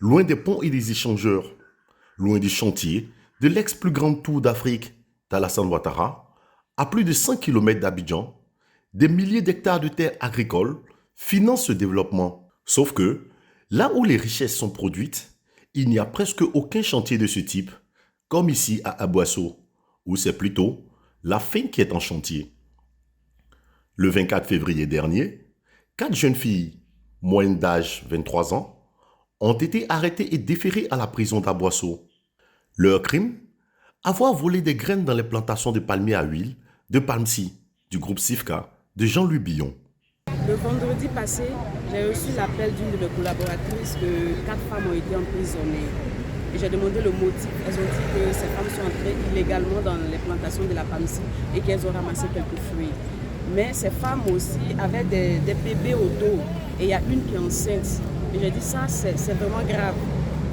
loin des ponts et des échangeurs, loin des chantiers de l'ex-plus grande tour d'Afrique, d'Alassane Ouattara, à plus de 100 km d'Abidjan, des milliers d'hectares de terres agricoles financent ce développement. Sauf que, là où les richesses sont produites, il n'y a presque aucun chantier de ce type, comme ici à Aboissau, où c'est plutôt la faim qui est en chantier. Le 24 février dernier, 4 jeunes filles, moyenne d'âge 23 ans, ont été arrêtées et déférées à la prison d'Aboissau. Leur crime? Avoir volé des graines dans les plantations de palmiers à huile de Palmsi, du groupe Sifka, de Jean-Louis Billon. Le vendredi passé, j'ai reçu l'appel d'une de mes collaboratrices que 4 femmes ont été emprisonnées. Et j'ai demandé le motif. Elles ont dit que ces femmes sont entrées illégalement dans les plantations de la Palmsi et qu'elles ont ramassé quelques fruits. Mais ces femmes aussi avaient des bébés au dos et il y a une qui est enceinte. Et j'ai dit ça, c'est vraiment grave.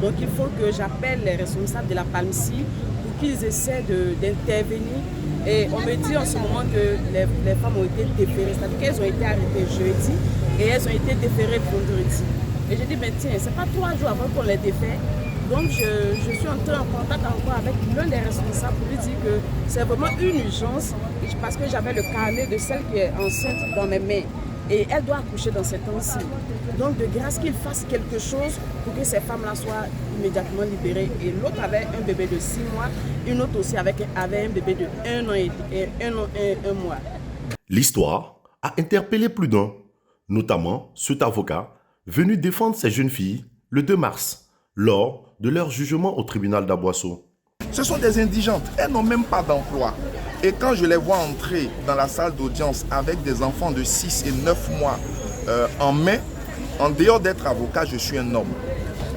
Donc il faut que j'appelle les responsables de la Palmsi pour qu'ils essaient d'intervenir. Et on me dit en ce moment que les femmes ont été déférées, c'est-à-dire qu'elles ont été arrêtées jeudi et elles ont été déférées vendredi. Et j'ai dit, mais tiens, c'est pas 3 jours avant qu'on les défère. Donc je suis entrée en contact encore avec l'un des responsables pour lui dire que c'est vraiment une urgence parce que j'avais le carnet de celle qui est enceinte dans mes mains. Et elle doit accoucher dans ces temps-ci. Donc de grâce qu'il fasse quelque chose pour que ces femmes-là soient immédiatement libérées. Et l'autre avait un bébé de 6 mois, une autre aussi avait un bébé de 1 an et 1 mois. L'histoire a interpellé plus d'un, notamment cet avocat venu défendre ces jeunes filles le 2 mars, lors de leur jugement au tribunal d'Aboissau. Ce sont des indigentes, elles n'ont même pas d'emploi. Et quand je les vois entrer dans la salle d'audience avec des enfants de 6 et 9 mois en main, en dehors d'être avocat, je suis un homme.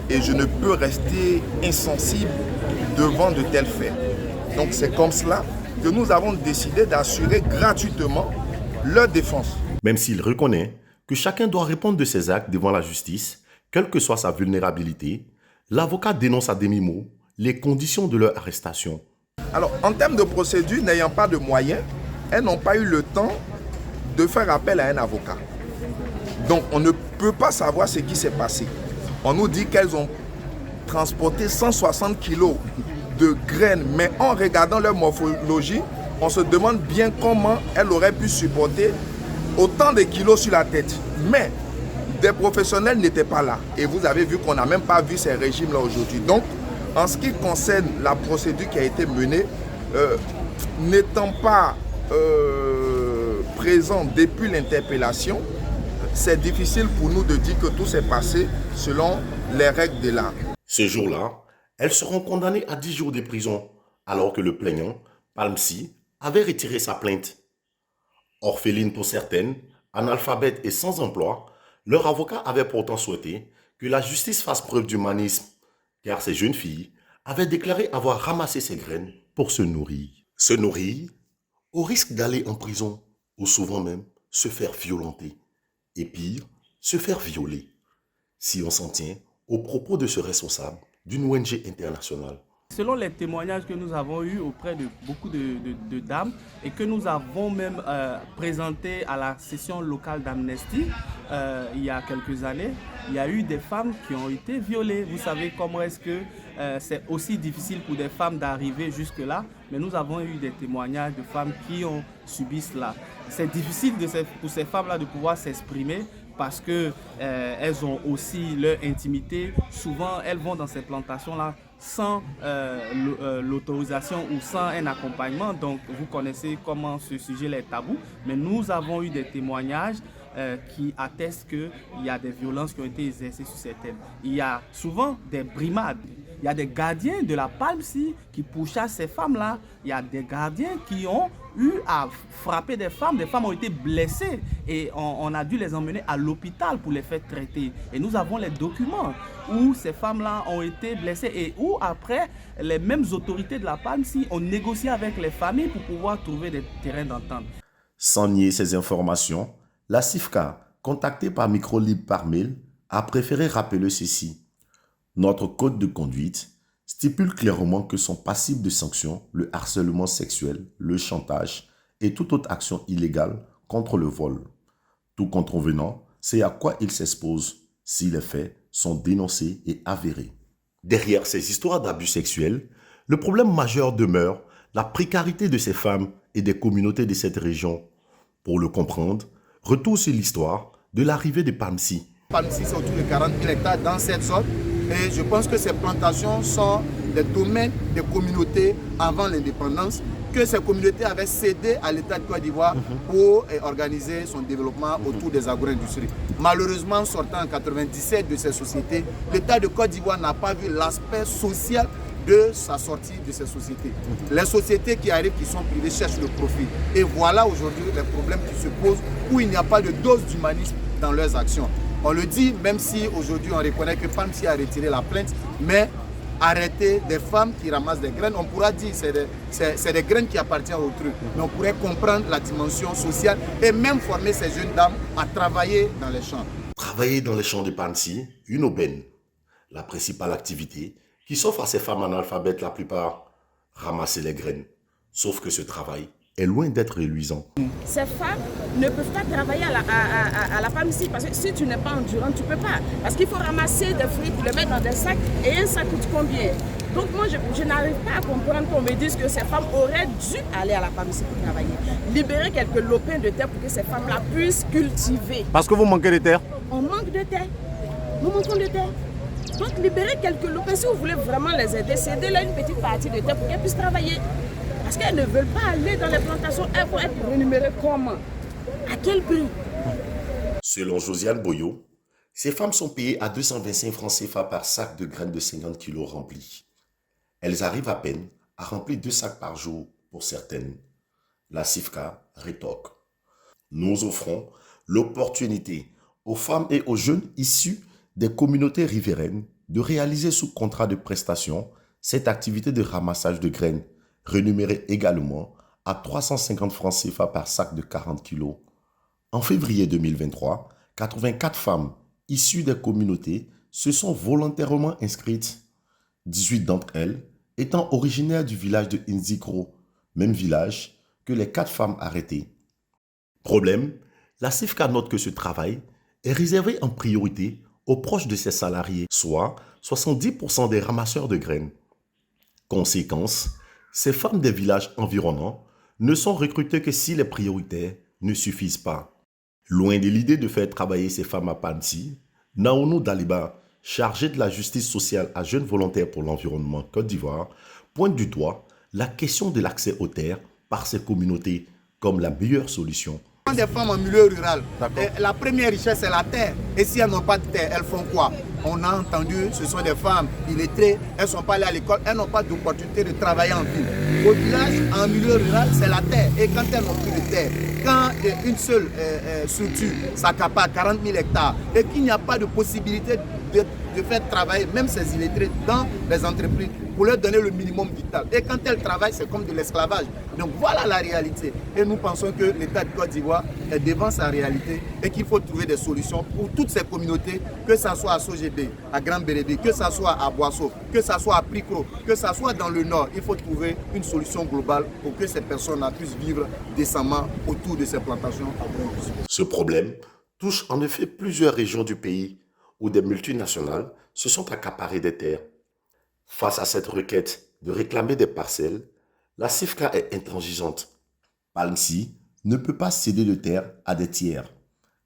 Et je ne peux rester insensible devant de tels faits. Donc c'est comme cela que nous avons décidé d'assurer gratuitement leur défense. Même s'il reconnaît que chacun doit répondre de ses actes devant la justice, quelle que soit sa vulnérabilité, l'avocat dénonce à demi-mot les conditions de leur arrestation. Alors, en termes de procédure, n'ayant pas de moyens, elles n'ont pas eu le temps de faire appel à un avocat. Donc, on ne peut pas savoir ce qui s'est passé. On nous dit qu'elles ont transporté 160 kilos de graines, mais en regardant leur morphologie, on se demande bien comment elles auraient pu supporter autant de kilos sur la tête. Mais des professionnels n'étaient pas là. Et vous avez vu qu'on n'a même pas vu ces régimes-là aujourd'hui. Donc, en ce qui concerne la procédure qui a été menée, n'étant pas présent depuis l'interpellation, c'est difficile pour nous de dire que tout s'est passé selon les règles de l'art. Ce jour-là, elles seront condamnées à 10 jours de prison, alors que le plaignant, Palmsi, avait retiré sa plainte. Orphelines pour certaines, analphabètes et sans emploi, leur avocat avait pourtant souhaité que la justice fasse preuve d'humanisme, car ces jeunes filles avaient déclaré avoir ramassé ces graines pour se nourrir. Se nourrir au risque d'aller en prison, ou souvent même se faire violenter. Et pire, se faire violer, si on s'en tient aux propos de ce responsable d'une ONG internationale. Selon les témoignages que nous avons eus auprès de beaucoup de dames et que nous avons même présentés à la session locale d'Amnesty il y a quelques années, il y a eu des femmes qui ont été violées. Vous savez comment est-ce que c'est aussi difficile pour des femmes d'arriver jusque-là, mais nous avons eu des témoignages de femmes qui ont subi cela. C'est difficile pour ces femmes-là de pouvoir s'exprimer parce qu'elles ont aussi leur intimité. Souvent, elles vont dans ces plantations-là sans l'autorisation ou sans un accompagnement. Donc, vous connaissez comment ce sujet est tabou. Mais nous avons eu des témoignages qui attestent qu'il y a des violences qui ont été exercées sur ces thèmes. Il y a souvent des brimades. Il y a des gardiens de la Palmsi qui pourchassent ces femmes-là. Il y a des gardiens qui ont eu à frapper des femmes ont été blessées et on a dû les emmener à l'hôpital pour les faire traiter. Et nous avons les documents où ces femmes-là ont été blessées et où après, les mêmes autorités de la Palmsi ont négocié avec les familles pour pouvoir trouver des terrains d'entente. Sans nier ces informations, la CIFCA, contactée par Microlibre par mail, a préféré rappeler ceci. Notre code de conduite stipule clairement que sont passibles de sanctions le harcèlement sexuel, le chantage et toute autre action illégale contre le vol. Tout contrevenant, c'est à quoi il s'expose s'il est fait sont dénoncées et avérées. Derrière ces histoires d'abus sexuels, le problème majeur demeure la précarité de ces femmes et des communautés de cette région. Pour le comprendre, retour sur l'histoire de l'arrivée de PAMSI. PAMSI, c'est autour de 40 000 hectares dans cette zone. Et je pense que ces plantations sont des domaines des communautés avant l'indépendance, que ces communautés avaient cédé à l'État de Côte d'Ivoire pour organiser son développement autour des agro-industries. Malheureusement, sortant en 1997 de ces sociétés, l'État de Côte d'Ivoire n'a pas vu l'aspect social de sa sortie de ces sociétés. Les sociétés qui arrivent, qui sont privées, cherchent le profit. Et voilà aujourd'hui les problèmes qui se posent où il n'y a pas de dose d'humanisme dans leurs actions. On le dit, même si aujourd'hui on reconnaît que PAMSI a retiré la plainte, mais arrêter des femmes qui ramassent des graines, on pourra dire que c'est des graines qui appartiennent au truc. Mais on pourrait comprendre la dimension sociale et même former ces jeunes dames à travailler dans les champs. Travailler dans les champs de PAMSI, une aubaine, la principale activité qui s'offre à ces femmes analphabètes la plupart, ramasser les graines. Sauf que ce travail est loin d'être reluisant. Ces femmes ne peuvent pas travailler à la PAMSI parce que si tu n'es pas endurant, tu ne peux pas. Parce qu'il faut ramasser des fruits, le mettre dans des sacs et un sac coûte combien? Donc moi, je n'arrive pas à comprendre qu'on me dise que ces femmes auraient dû aller à la PAMSI pour travailler. Libérer quelques lopins de terre pour que ces femmes-là puissent cultiver. Parce que vous manquez de terre? On manque de terre. Nous manquons de terre. Donc libérer quelques lopins, si vous voulez vraiment les aider, cédez-leur une petite partie de terre pour qu'elles puissent travailler. Parce qu'elles ne veulent pas aller dans les plantations, elles vont être rémunérées comment? À quel prix? Selon Josiane Boyo, ces femmes sont payées à 225 francs CFA par sac de graines de 50 kg remplis. Elles arrivent à peine à remplir 2 sacs par jour pour certaines. La CIFCA rétorque. Nous offrons l'opportunité aux femmes et aux jeunes issus des communautés riveraines de réaliser sous contrat de prestation cette activité de ramassage de graines, rémunérée également à 350 francs CFA par sac de 40 kg. En février 2023, 84 femmes issues des communautés se sont volontairement inscrites, 18 d'entre elles étant originaires du village de Inzikro, même village que les 4 femmes arrêtées. Problème, la CIFCA note que ce travail est réservé en priorité aux proches de ses salariés, soit 70% des ramasseurs de graines. Conséquence, ces femmes des villages environnants ne sont recrutées que si les prioritaires ne suffisent pas. Loin de l'idée de faire travailler ces femmes à PAMSI, Naounou Daliba, chargé de la justice sociale à Jeunes Volontaires pour l'Environnement Côte d'Ivoire, pointe du doigt la question de l'accès aux terres par ces communautés comme la meilleure solution. Des femmes en milieu rural, la première richesse c'est la terre. Et si elles n'ont pas de terre, elles font quoi? On a entendu, ce sont des femmes illettrées, elles ne sont pas allées à l'école, elles n'ont pas d'opportunité de travailler en ville. Au village, en milieu rural, c'est la terre. Et quand elles n'ont plus de terre, quand une seule structure s'accapare 40 000 hectares et qu'il n'y a pas de possibilité de faire travailler même ces illettrés dans les entreprises pour leur donner le minimum vital. Et quand elles travaillent, c'est comme de l'esclavage. Donc voilà la réalité. Et nous pensons que l'État de Côte d'Ivoire est devant sa réalité et qu'il faut trouver des solutions pour toutes ces communautés, que ce soit à Sogébé, à Grand Bérébi, que ce soit à Boisseau, que ce soit à Pricro, que ce soit dans le Nord. Il faut trouver une solution globale pour que ces personnes puissent vivre décemment autour de ces plantations agro-industrielles. Ce problème touche en effet plusieurs régions du pays où des multinationales se sont accaparées des terres. Face à cette requête de réclamer des parcelles, la CIFCA est intransigeante. PAMSI ne peut pas céder de terres à des tiers,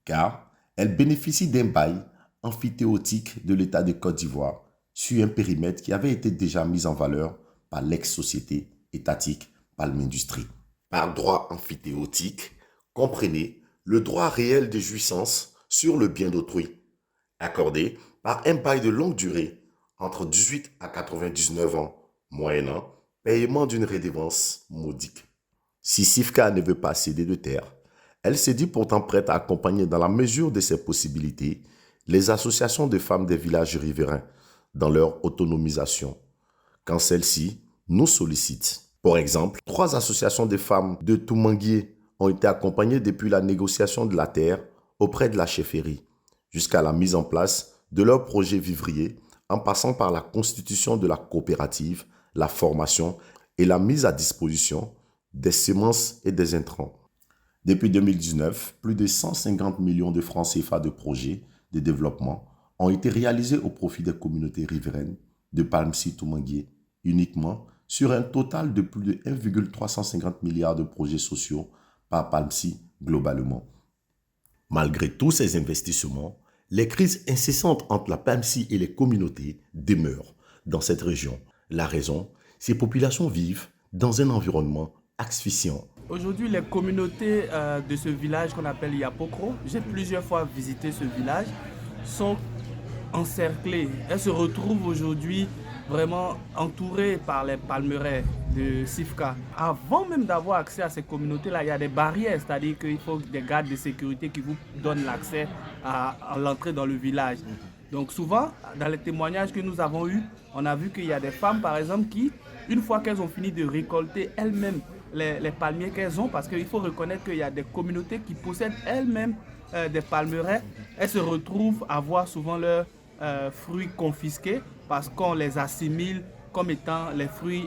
car elle bénéficie d'un bail amphithéotique de l'État de Côte d'Ivoire sur un périmètre qui avait été déjà mis en valeur par l'ex-société étatique Palm Industrie. Par droit amphithéotique, comprenez le droit réel de jouissance sur le bien d'autrui, accordé par un bail de longue durée entre 18 à 99 ans, moyennant paiement d'une redevance modique. Si CIFCA ne veut pas céder de terre, elle s'est dit pourtant prête à accompagner dans la mesure de ses possibilités les associations de femmes des villages riverains dans leur autonomisation, quand celles-ci nous sollicitent. Par exemple, 3 associations de femmes de Toumanguier ont été accompagnées depuis la négociation de la terre auprès de la chefferie, jusqu'à la mise en place de leur projet vivrier, en passant par la constitution de la coopérative, la formation et la mise à disposition des semences et des intrants. Depuis 2019, plus de 150 millions de francs CFA de projets de développement ont été réalisés au profit des communautés riveraines de Palmcy-Toumangué uniquement sur un total de plus de 1,350 milliards de projets sociaux par Palmcy globalement. Malgré tous ces investissements, les crises incessantes entre la Palmcy et les communautés demeurent dans cette région. La raison, ces populations vivent dans un environnement asphyxiant. Aujourd'hui, les communautés de ce village qu'on appelle Yapokro, j'ai plusieurs fois visité ce village, sont encerclées. Elles se retrouvent aujourd'hui vraiment entourées par les palmeraies de Sifka. Avant même d'avoir accès à ces communautés-là, il y a des barrières, c'est-à-dire qu'il faut des gardes de sécurité qui vous donnent l'accès à l'entrée dans le village. Donc souvent, dans les témoignages que nous avons eus, on a vu qu'il y a des femmes, par exemple, qui, une fois qu'elles ont fini de récolter elles-mêmes les palmiers qu'elles ont, parce qu'il faut reconnaître qu'il y a des communautés qui possèdent elles-mêmes des palmeraies, elles se retrouvent à voir souvent leurs fruits confisqués parce qu'on les assimile comme étant les fruits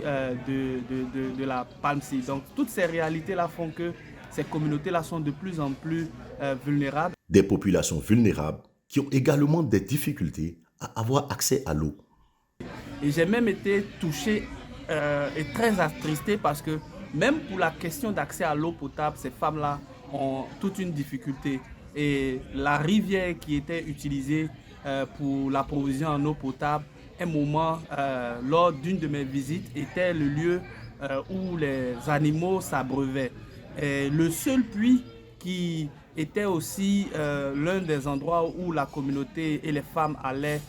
de la Palmcy. Donc toutes ces réalités-là font que ces communautés-là sont de plus en plus vulnérables. Des populations vulnérables qui ont également des difficultés à avoir accès à l'eau. Et j'ai même été touché et très attristé parce que même pour la question d'accès à l'eau potable, ces femmes-là ont toute une difficulté. Et la rivière qui était utilisée pour la provision en eau potable, un moment, lors d'une de mes visites, était le lieu où les animaux s'abreuvaient. Et le seul puits qui était aussi l'un des endroits où la communauté et les femmes allaient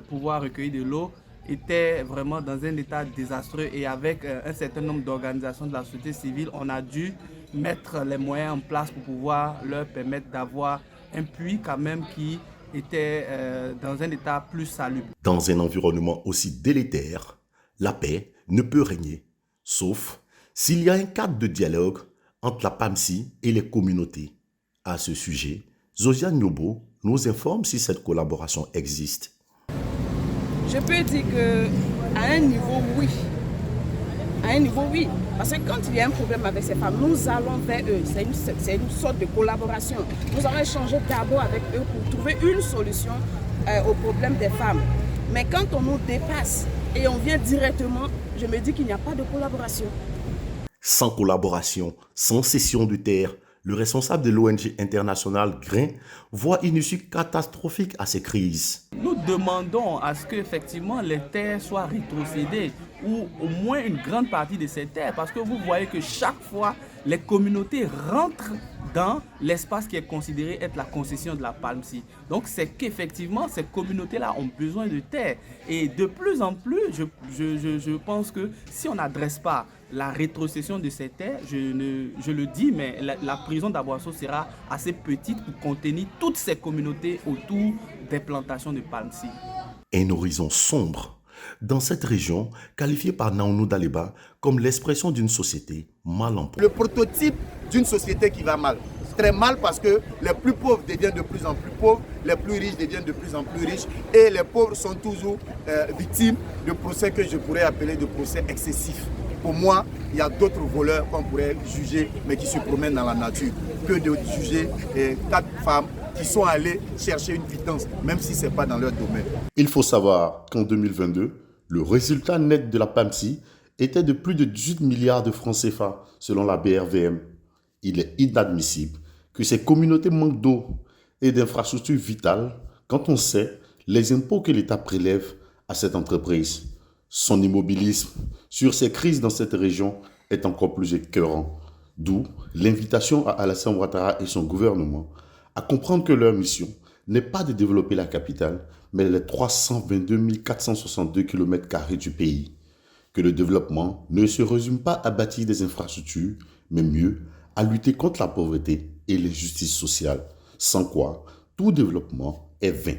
pouvoir recueillir de l'eau, était vraiment dans un état désastreux et avec un certain nombre d'organisations de la société civile, on a dû mettre les moyens en place pour pouvoir leur permettre d'avoir un puits quand même qui était dans un état plus salubre. Dans un environnement aussi délétère, la paix ne peut régner, sauf s'il y a un cadre de dialogue entre la Palmcy et les communautés. À ce sujet, Zosiane Nyobo nous informe si cette collaboration existe. Je peux dire qu'à un niveau, oui. À un niveau, oui. Parce que quand il y a un problème avec ces femmes, nous allons vers eux. C'est une sorte de collaboration. Nous allons échanger d'abord avec eux pour trouver une solution au problème des femmes. Mais quand on nous dépasse et on vient directement, je me dis qu'il n'y a pas de collaboration. Sans collaboration, sans cession de terre, le responsable de l'ONG internationale GRIN voit une issue catastrophique à ces crises. Nous demandons à ce qu'effectivement les terres soient rétrocédées ou au moins une grande partie de ces terres parce que vous voyez que chaque fois les communautés rentrent dans l'espace qui est considéré être la concession de la Palmcy. Donc c'est qu'effectivement ces communautés-là ont besoin de terres et de plus en plus je pense que si on n'adresse pas la rétrocession de ces terres, je le dis, mais la prison d'Aboisseau sera assez petite pour contenir toutes ces communautés autour des plantations de Palmcy. Un horizon sombre dans cette région qualifiée par Naounou Daliba comme l'expression d'une société mal en point. Le prototype d'une société qui va mal. Très mal parce que les plus pauvres deviennent de plus en plus pauvres, les plus riches deviennent de plus en plus riches et les pauvres sont toujours victimes de procès que je pourrais appeler de procès excessifs. Pour moi, il y a d'autres voleurs qu'on pourrait juger mais qui se promènent dans la nature que de juger 4 femmes qui sont allées chercher une pitance, même si ce n'est pas dans leur domaine. Il faut savoir qu'en 2022, le résultat net de la Palmcy était de plus de 18 milliards de francs CFA selon la BRVM. Il est inadmissible que ces communautés manquent d'eau et d'infrastructures vitales quand on sait les impôts que l'État prélève à cette entreprise. Son immobilisme sur ces crises dans cette région est encore plus écœurant. D'où l'invitation à Alassane Ouattara et son gouvernement à comprendre que leur mission n'est pas de développer la capitale, mais les 322 462 km² du pays. Que le développement ne se résume pas à bâtir des infrastructures, mais mieux à lutter contre la pauvreté et l'injustice sociale, sans quoi tout développement est vain.